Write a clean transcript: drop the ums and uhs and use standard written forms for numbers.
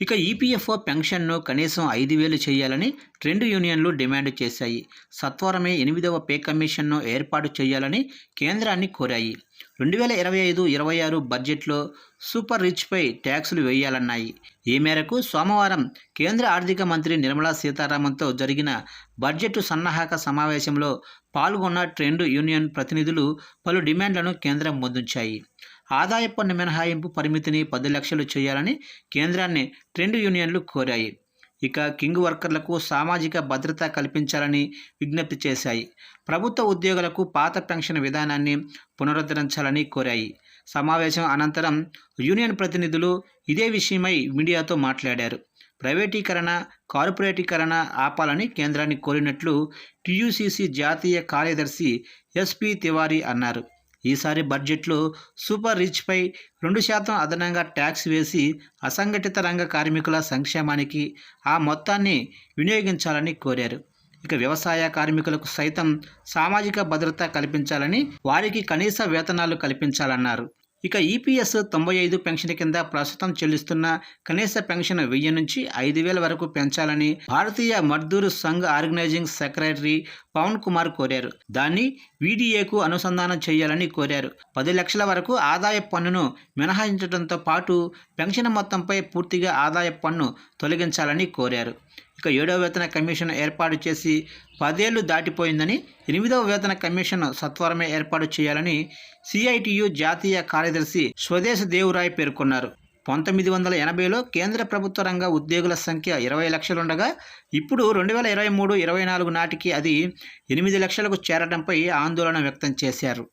ఇక ఈపీఎఫ్ఓ పెన్షన్ను కనీసం 5,000 చేయాలని 2 యూనియన్లు డిమాండ్ చేశాయి. సత్వరమే 8వ పే కమిషన్ను ఏర్పాటు చేయాలని కేంద్రాన్ని కోరాయి. 2025-26 బడ్జెట్లో సూపర్ రిచ్పై ట్యాక్సులు వేయాలన్నాయి. ఈ మేరకు సోమవారం కేంద్ర ఆర్థిక మంత్రి నిర్మలా సీతారామన్తో జరిగిన బడ్జెట్ సన్నాహక సమావేశంలో పాల్గొన్న 2 యూనియన్ ప్రతినిధులు పలు డిమాండ్లను కేంద్రం ముందుంచాయి. ఆదాయ పన్ను మినహాయింపు పరిమితిని 10 లక్షలు చేయాలని కేంద్రాన్ని 2 యూనియన్లు కోరాయి. ఇక కింగ్ వర్కర్లకు సామాజిక భద్రత కల్పించాలని విజ్ఞప్తి చేశాయి. ప్రభుత్వ ఉద్యోగులకు పాత పెన్షన్ విధానాన్ని పునరుద్ధరించాలని కోరాయి. సమావేశం అనంతరం యూనియన్ ప్రతినిధులు ఇదే విషయమై మీడియాతో మాట్లాడారు. ప్రైవేటీకరణ, కార్పొరేటీకరణ ఆపాలని కేంద్రాన్ని కోరినట్లు టీయూసీసీ జాతీయ కార్యదర్శి ఎస్పీ తివారీ అన్నారు. ఈసారి బడ్జెట్లో సూపర్ రిచ్పై 2% అదనంగా ట్యాక్స్ వేసి అసంఘటిత రంగ కార్మికుల సంక్షేమానికి ఆ మొత్తాన్ని వినియోగించాలని కోరారు. ఇక వ్యవసాయ కార్మికులకు సైతం సామాజిక భద్రత కల్పించాలని, వారికి కనీస వేతనాలు కల్పించాలన్నారు. ఇక ఈపీఎస్ 95 పెన్షన్ కింద ప్రస్తుతం చెల్లిస్తున్న కనీస పెన్షన్ 1000 నుంచి 5,000 వరకు పెంచాలని భారతీయ మజ్దూర్ సంఘ్ ఆర్గనైజింగ్ సెక్రటరీ పవన్ కుమార్ కోరారు. దాన్ని వీడీఏకు అనుసంధానం చేయాలని కోరారు. 10 లక్షల వరకు ఆదాయ పన్నును మినహాయించడంతో పాటు పెన్షన్ మొత్తంపై పూర్తిగా ఆదాయ పన్ను తొలగించాలని కోరారు. ఇక 7వ వేతన కమిషన్ ఏర్పాటు చేసి 10 ఏళ్లు దాటిపోయిందని, 8వ వేతన కమిషన్ సత్వరమే ఏర్పాటు చేయాలని సిఐటియు జాతీయ కార్యదర్శి స్వదేశ్ దేవరాయ్ పేర్కొన్నారు. 1980లో కేంద్ర ప్రభుత్వ రంగ ఉద్యోగుల సంఖ్య 20 లక్షలుండగా ఇప్పుడు 2023-24 నాటికి అది 8 లక్షలకు చేరడంపై ఆందోళన వ్యక్తం చేశారు.